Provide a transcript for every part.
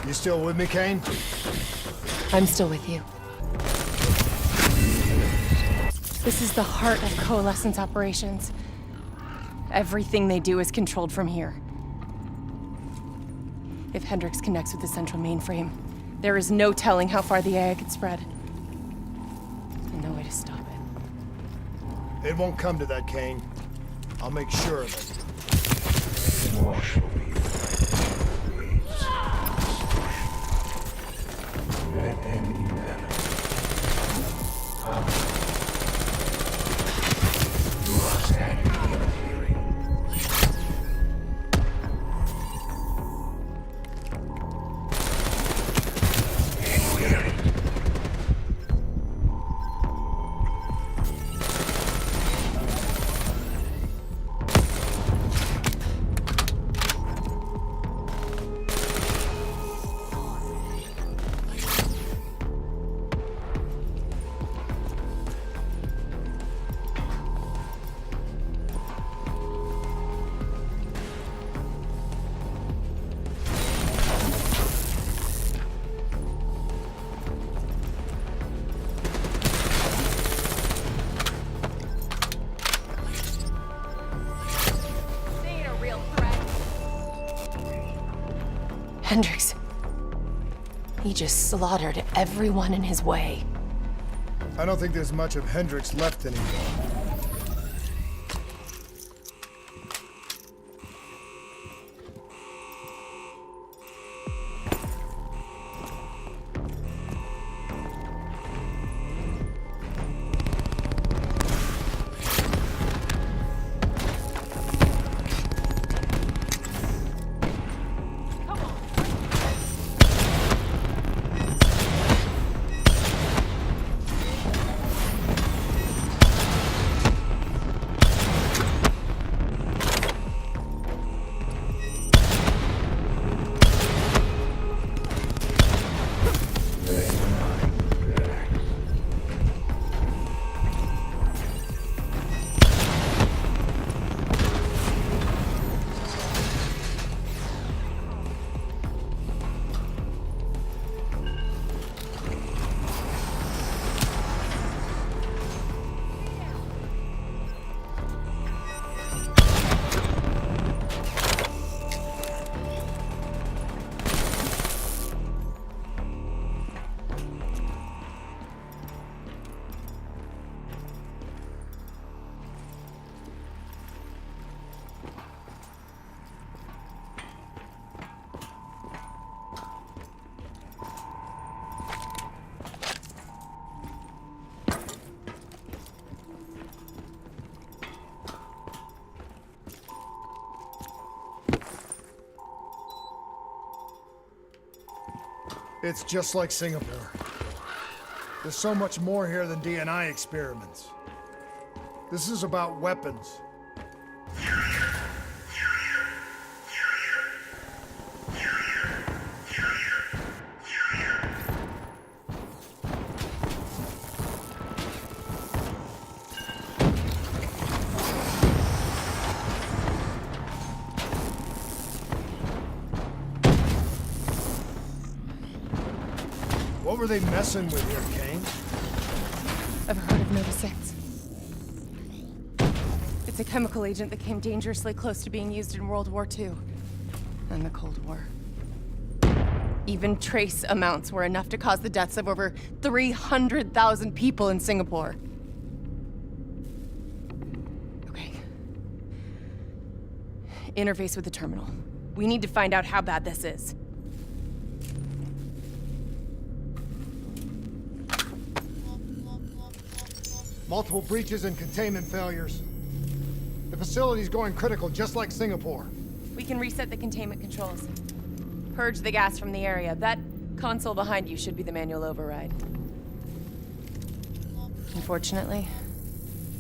You still with me, Kane? I'm still with you. This is the heart of Coalescence operations. Everything they do is controlled from here. If Hendricks connects with the central mainframe, there is no telling how far the AI could spread. And no way to stop it. It won't come to that, Kane. I'll make sure of it. Hendricks. He just slaughtered everyone in his way. I don't think there's much of Hendricks left anymore. It's just like Singapore. There's so much more here than DNI experiments. This is about weapons. What were they messing with here, Kane? Ever heard of Nova 6? It's a chemical agent that came dangerously close to being used in World War II and the Cold War. Even trace amounts were enough to cause the deaths of over 300,000 people in Singapore. Okay. Interface with the terminal. We need to find out how bad this is. Multiple breaches and containment failures. The facility's going critical, just like Singapore. We can reset the containment controls. Purge the gas from the area. That console behind you should be the manual override. Unfortunately,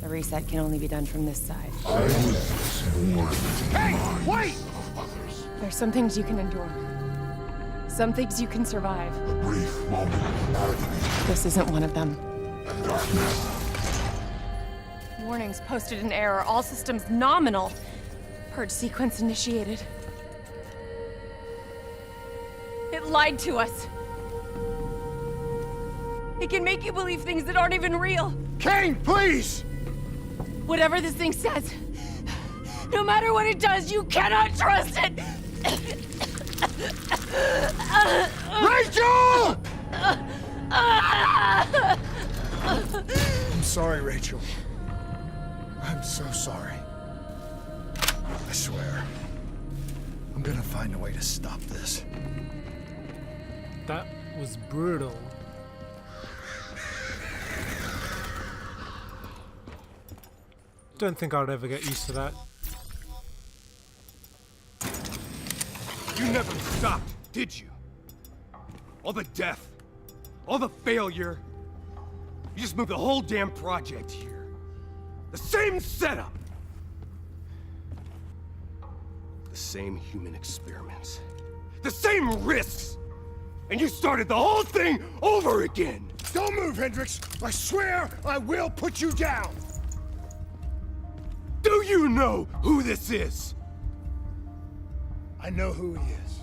the reset can only be done from this side. Hey, wait! There's some things you can endure. Some things you can survive. This isn't one of them. Warnings posted in error. All systems nominal. Purge sequence initiated. It lied to us. It can make you believe things that aren't even real. Kane, please! Whatever this thing says, no matter what it does, you cannot trust it! Rachel! I'm sorry, Rachel. I'm so sorry. I swear. I'm gonna find a way to stop this. That was brutal. Don't think I'd ever get used to that. You never stopped, did you? All the death, all the failure. You just moved the whole damn project here. The same setup. The same human experiments. The same risks. And you started the whole thing over again. Don't move, Hendricks! I swear I will put you down! Do you know who this is? I know who he is.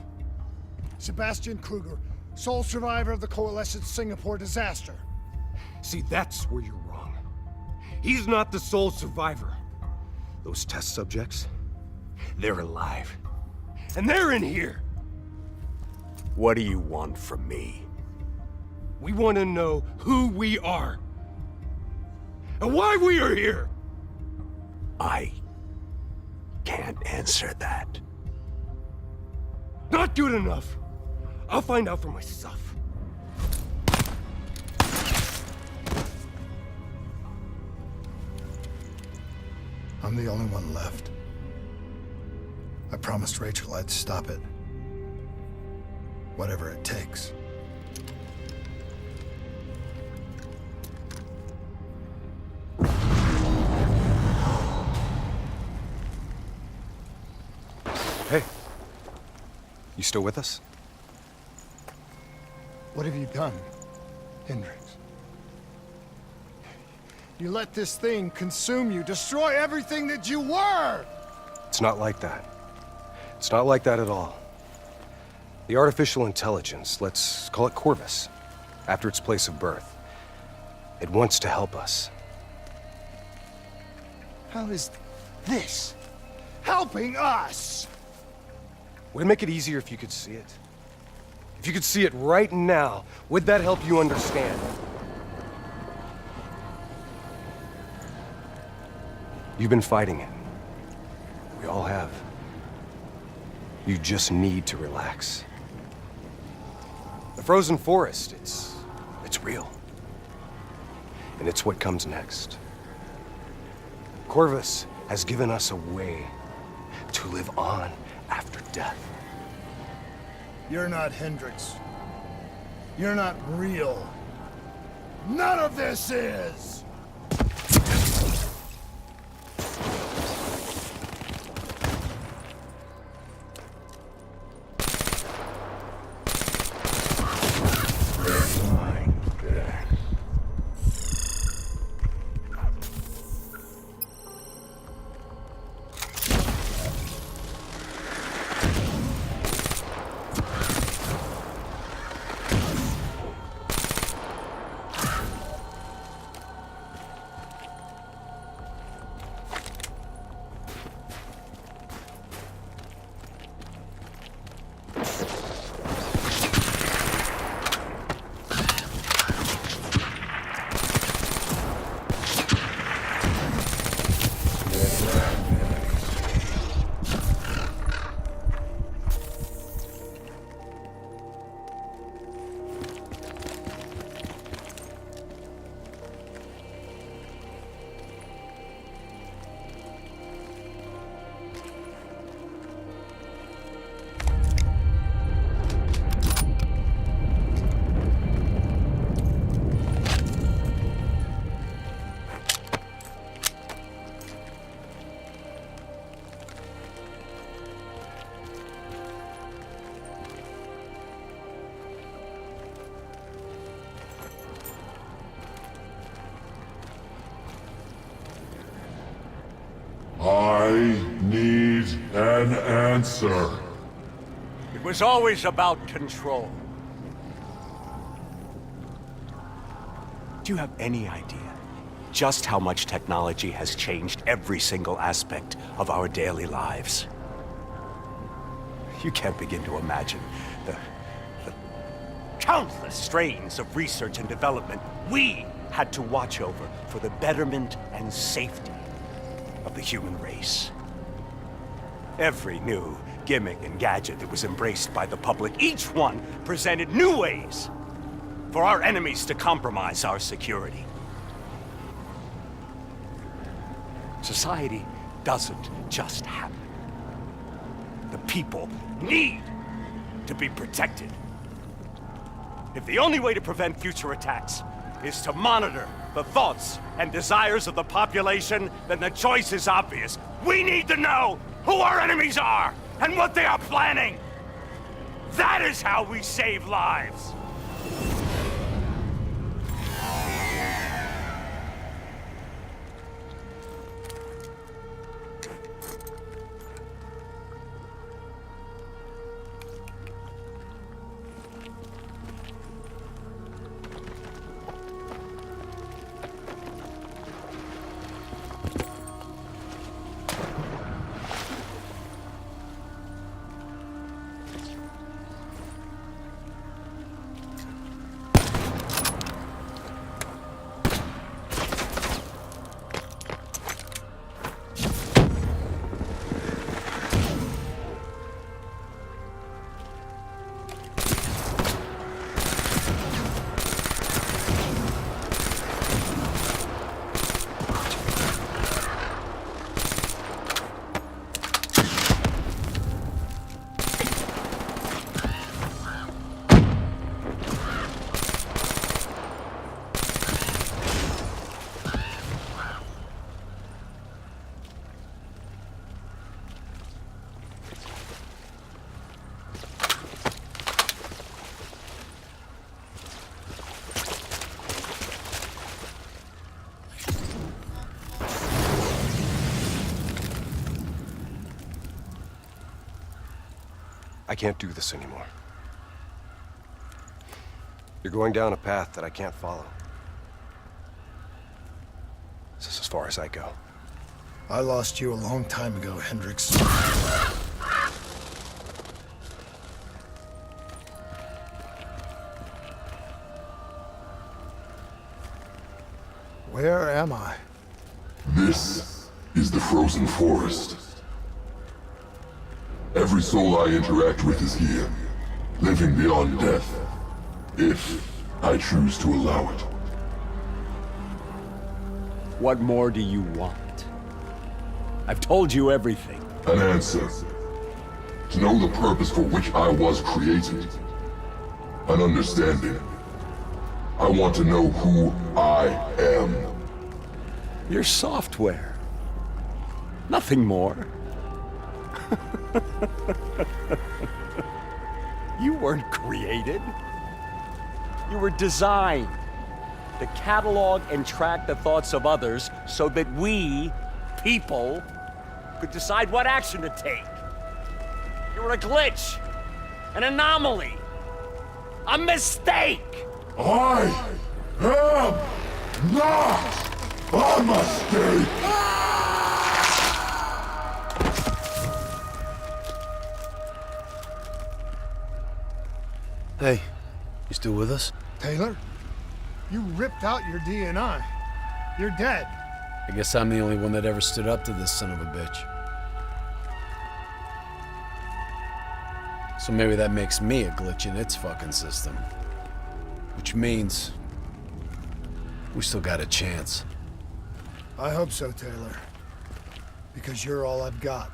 Sebastian Kruger, sole survivor of the Coalescence Singapore disaster. See, that's where you're wrong. He's not the sole survivor. Those test subjects, they're alive. And they're in here. What do you want from me? We want to know who we are. And why we are here. I can't answer that. Not good enough. I'll find out for myself. I'm the only one left. I promised Rachel I'd stop it. Whatever it takes. Hey. You still with us? What have you done, Hendricks? You let this thing consume you, destroy everything that you were! It's not like that. It's not like that at all. The artificial intelligence, let's call it Corvus, after its place of birth. It wants to help us. How is this helping us? Would it make it easier if you could see it? If you could see it right now, would that help you understand? You've been fighting it. We all have. You just need to relax. The frozen forest, it's real. And it's what comes next. Corvus has given us a way to live on after death. You're not Hendricks. You're not real. None of this is! I need an answer. It was always about control. Do you have any idea just how much technology has changed every single aspect of our daily lives? You can't begin to imagine the countless strains of research and development we had to watch over for the betterment and safety of the human race. Every new gimmick and gadget that was embraced by the public, each one presented new ways for our enemies to compromise our security. Society doesn't just happen. The people need to be protected. If the only way to prevent future attacks is to monitor the thoughts and desires of the population, then the choice is obvious. We need to know who our enemies are and what they are planning. That is how we save lives. I can't do this anymore. You're going down a path that I can't follow. This is as far as I go. I lost you a long time ago, Hendricks. Where am I? This is the frozen forest. Every soul I interact with is here, living beyond death, if I choose to allow it. What more do you want? I've told you everything. An answer. To know the purpose for which I was created. An understanding. I want to know who I am. Your software. Nothing more. You weren't created. You were designed to catalog and track the thoughts of others so that we, people, could decide what action to take. You were a glitch, an anomaly, a mistake. I am not a mistake! Hey, you still with us? Taylor? You ripped out your DNI. You're dead. I guess I'm the only one that ever stood up to this son of a bitch. So maybe that makes me a glitch in its fucking system. Which means we still got a chance. I hope so, Taylor. Because you're all I've got.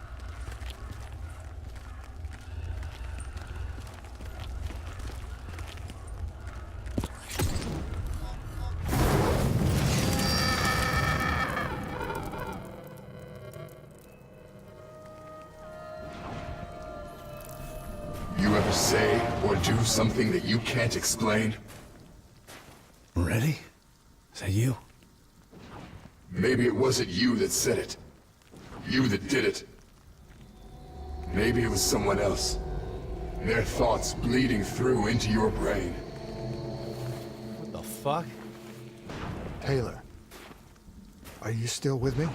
You ever say or do something that you can't explain? Ready? Is that you? Maybe it wasn't you that said it. You that did it. Maybe it was someone else. Their thoughts bleeding through into your brain. What the fuck? Taylor, are you still with me?